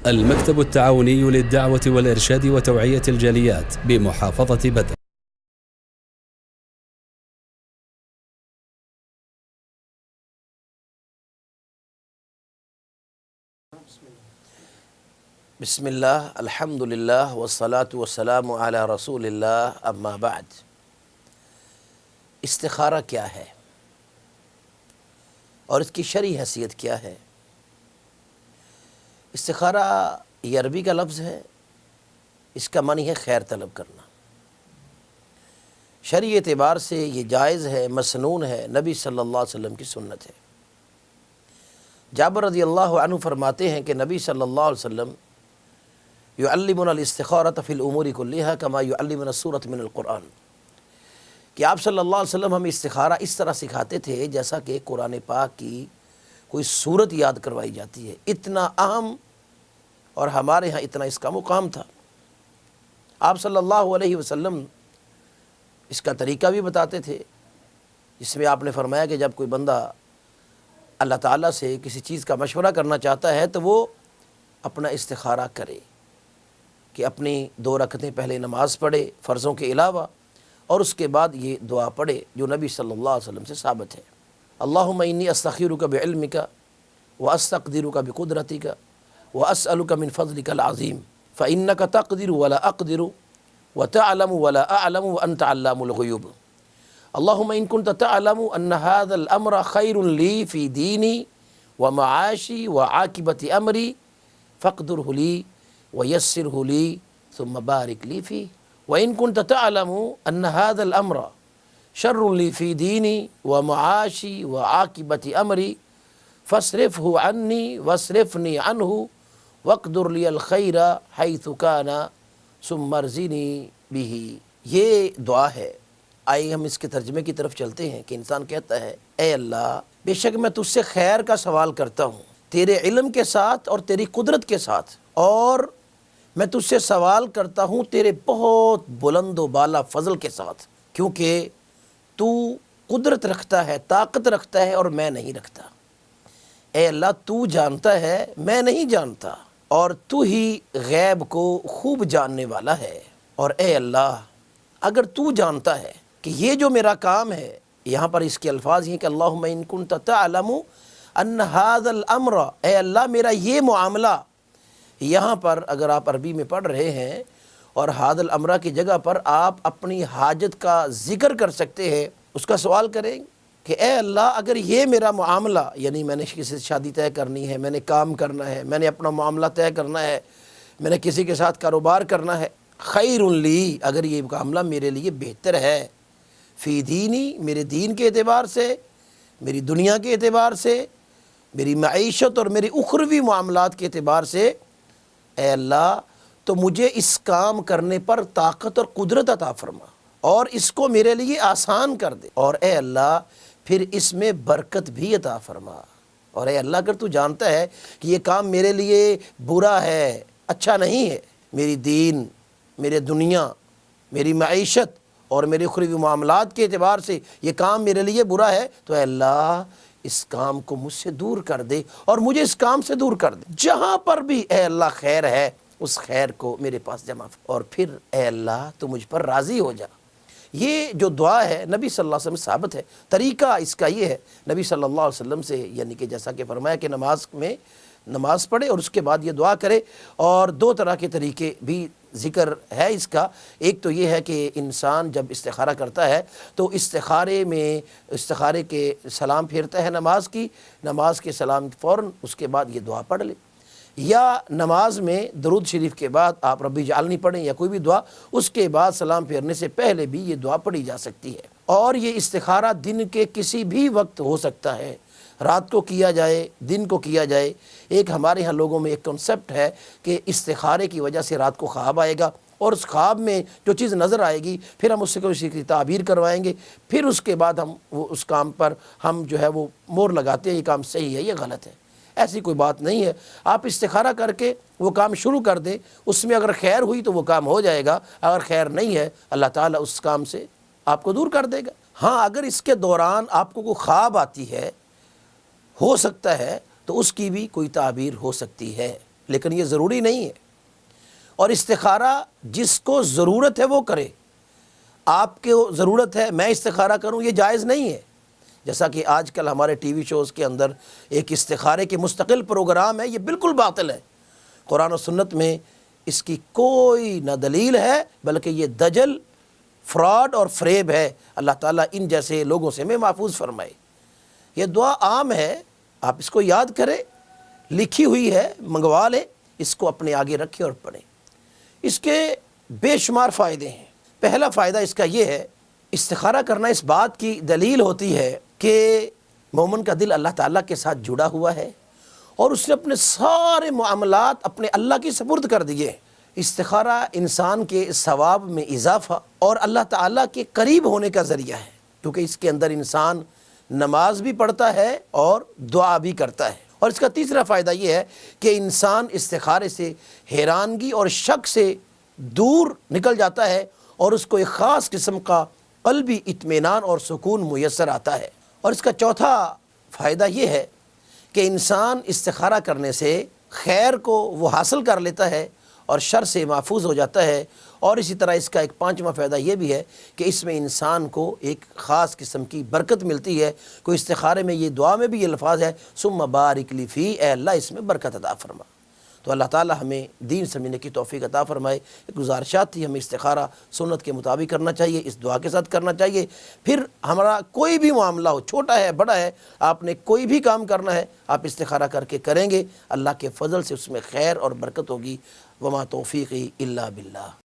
المكتب التعاوني للدعوة والإرشاد وتوعية الجاليات بمحافظة بدر. بسم اللہ الحمد للہ والصلاة والسلام علی رسول اللہ اما بعد. استخارہ کیا ہے اور اس کی شرعی حیثیت کیا ہے؟ استخارہ یہ عربی کا لفظ ہے، اس کا معنی ہے خیر طلب کرنا. شرعی اعتبار سے یہ جائز ہے، مسنون ہے، نبی صلی اللہ علیہ وسلم کی سنت ہے. جابر رضی اللہ عنہ فرماتے ہیں کہ نبی صلی اللہ علیہ وسلم یعلمنا الاستخارة فی الامور کلها کما یعلمنا السورۃ من القرآن، کہ آپ صلی اللہ علیہ وسلم ہمیں استخارہ اس طرح سکھاتے تھے جیسا کہ قرآن پاک کی کوئی صورت یاد کروائی جاتی ہے. اتنا اہم اور ہمارے ہاں اتنا اس کا مقام تھا. آپ صلی اللہ علیہ وسلم اس کا طریقہ بھی بتاتے تھے، جس میں آپ نے فرمایا کہ جب کوئی بندہ اللہ تعالیٰ سے کسی چیز کا مشورہ کرنا چاہتا ہے تو وہ اپنا استخارہ کرے، کہ اپنی 2 رکعتیں پہلے نماز پڑھے فرضوں کے علاوہ، اور اس کے بعد یہ دعا پڑھے جو نبی صلی اللہ علیہ وسلم سے ثابت ہے. اللہم انی استخیرک بعلمک واستقدرک بقدرتک واسألک من فضلک العظیم فإنک تقدر ولا اقدر وتعلم ولا اعلم وانت علام الغیوب. اللہم ان کنت تعلم ان هذا الامر خیر لی فی دینی ومعاشی وعاقبت امری فاقدره لی ویسرہ لی ثم بارک لی فیہ. وإن كنت تعلم أن هذا الأمر شر لي في ديني ومعاشي وعاقبة أمري فاصرفه عني واصرفني عنه واقدر لي الخير حيث كان ثم ارزقني به. یہ دعا ہے. آئیے ہم اس کے ترجمے کی طرف چلتے ہیں کہ انسان کہتا ہے اے اللہ بے شک میں تجھ سے خیر کا سوال کرتا ہوں تیرے علم کے ساتھ اور تیری قدرت کے ساتھ، اور میں تجھ سے سوال کرتا ہوں تیرے بہت بلند و بالا فضل کے ساتھ، کیونکہ تو قدرت رکھتا ہے، طاقت رکھتا ہے اور میں نہیں رکھتا. اے اللہ تو جانتا ہے میں نہیں جانتا، اور تو ہی غیب کو خوب جاننے والا ہے. اور اے اللہ اگر تو جانتا ہے کہ یہ جو میرا کام ہے، یہاں پر اس کے الفاظ ہیں کہ اللہم ان کنت تعلم ان هذا الامر، اے اللہ میرا یہ معاملہ، یہاں پر اگر آپ عربی میں پڑھ رہے ہیں اور هذا الامر کی جگہ پر آپ اپنی حاجت کا ذکر کر سکتے ہیں، اس کا سوال کریں کہ اے اللہ اگر یہ میرا معاملہ، یعنی میں نے کسی سے شادی طے کرنی ہے، میں نے کام کرنا ہے، میں نے اپنا معاملہ طے کرنا ہے، میں نے کسی کے ساتھ کاروبار کرنا ہے، خیر لی، اگر یہ معاملہ میرے لیے بہتر ہے، فی دینی، میرے دین کے اعتبار سے، میری دنیا کے اعتبار سے، میری معیشت اور میری اخروی معاملات کے اعتبار سے، اے اللہ تو مجھے اس کام کرنے پر طاقت اور قدرت عطا فرما اور اس کو میرے لیے آسان کر دے، اور اے اللہ پھر اس میں برکت بھی عطا فرما. اور اے اللہ اگر تو جانتا ہے کہ یہ کام میرے لیے برا ہے، اچھا نہیں ہے، میری دین، میرے دنیا، میری معیشت اور میرے اخروی معاملات کے اعتبار سے یہ کام میرے لیے برا ہے، تو اے اللہ اس کام کو مجھ سے دور کر دے اور مجھے اس کام سے دور کر دے. جہاں پر بھی اے اللہ خیر ہے اس خیر کو میرے پاس جمع، اور پھر اے اللہ تو مجھ پر راضی ہو جا. یہ جو دعا ہے نبی صلی اللہ علیہ وسلم سے ثابت ہے. طریقہ اس کا یہ ہے نبی صلی اللہ علیہ وسلم سے، یعنی کہ جیسا کہ فرمایا کہ نماز میں نماز پڑھے اور اس کے بعد یہ دعا کرے. اور 2 طرح کے طریقے بھی ذکر ہے اس کا. ایک تو یہ ہے کہ انسان جب استخارہ کرتا ہے تو استخارے کے سلام پھیرتا ہے نماز کے سلام فوراً اس کے بعد یہ دعا پڑھ لے، یا نماز میں درود شریف کے بعد آپ ربی جعلنی پڑھیں یا کوئی بھی دعا، اس کے بعد سلام پھیرنے سے پہلے بھی یہ دعا پڑھی جا سکتی ہے. اور یہ استخارہ دن کے کسی بھی وقت ہو سکتا ہے، رات کو کیا جائے، دن کو کیا جائے. ایک ہمارے ہاں لوگوں میں ایک کنسپٹ ہے کہ استخارے کی وجہ سے رات کو خواب آئے گا، اور اس خواب میں جو چیز نظر آئے گی پھر ہم اس سے کسی کی تعبیر کروائیں گے، پھر اس کے بعد ہم اس کام پر ہم جو ہے وہ مور لگاتے ہیں یہ کام صحیح ہے، یہ غلط ہے. ایسی کوئی بات نہیں ہے. آپ استخارہ کر کے وہ کام شروع کر دیں، اس میں اگر خیر ہوئی تو وہ کام ہو جائے گا، اگر خیر نہیں ہے اللہ تعالیٰ اس کام سے آپ کو دور کر دے گا. ہاں اگر اس کے دوران آپ کو کوئی خواب آتی ہے، ہو سکتا ہے تو اس کی بھی کوئی تعبیر ہو سکتی ہے، لیکن یہ ضروری نہیں ہے، اور استخارہ جس کو ضرورت ہے وہ کرے۔ آپ کو ضرورت ہے میں استخارہ کروں، یہ جائز نہیں ہے۔ جیسا کہ آج کل ہمارے ٹی وی شوز کے اندر ایک استخارے کے مستقل پروگرام ہے، یہ بالکل باطل ہے۔ قرآن و سنت میں اس کی کوئی نہ دلیل ہے، بلکہ یہ دجل، فراڈ اور فریب ہے۔ اللہ تعالیٰ ان جیسے لوگوں سے ہمیں محفوظ فرمائے۔ یہ دعا عام ہے، آپ اس کو یاد کریں، لکھی ہوئی ہے، منگوا لیں، اس کو اپنے آگے رکھیں اور پڑھیں۔ اس کے بے شمار فائدے ہیں۔ پہلا فائدہ اس کا یہ ہے، استخارہ کرنا اس بات کی دلیل ہوتی ہے کہ مومن کا دل اللہ تعالیٰ کے ساتھ جڑا ہوا ہے اور اس نے اپنے سارے معاملات اپنے اللہ کی سپرد کر دیے۔ استخارہ انسان کے ثواب میں اضافہ اور اللہ تعالیٰ کے قریب ہونے کا ذریعہ ہے، کیونکہ اس کے اندر انسان نماز بھی پڑھتا ہے اور دعا بھی کرتا ہے۔ اور اس کا تیسرا فائدہ یہ ہے کہ انسان استخارے سے حیرانگی اور شک سے دور نکل جاتا ہے اور اس کو ایک خاص قسم کا قلبی اطمینان اور سکون میسر آتا ہے۔ اور اس کا چوتھا فائدہ یہ ہے کہ انسان استخارہ کرنے سے خیر کو وہ حاصل کر لیتا ہے اور شر سے محفوظ ہو جاتا ہے۔ اور اسی طرح اس کا ایک پانچواں فائدہ یہ بھی ہے کہ اس میں انسان کو ایک خاص قسم کی برکت ملتی ہے۔ کوئی استخارے میں یہ دعا میں بھی یہ الفاظ ہے، ثم بارک لی فی، اے اللہ اس میں برکت عطا فرما۔ تو اللہ تعالی ہمیں دین سمجھنے کی توفیق عطا فرمائے۔ ایک گزارشات تھی، ہمیں استخارہ سنت کے مطابق کرنا چاہیے، اس دعا کے ساتھ کرنا چاہیے۔ پھر ہمارا کوئی بھی معاملہ ہو، چھوٹا ہے بڑا ہے، آپ نے کوئی بھی کام کرنا ہے، آپ استخارہ کر کے کریں گے، اللہ کے فضل سے اس میں خیر اور برکت ہوگی۔ وما توفیقی الا باللہ۔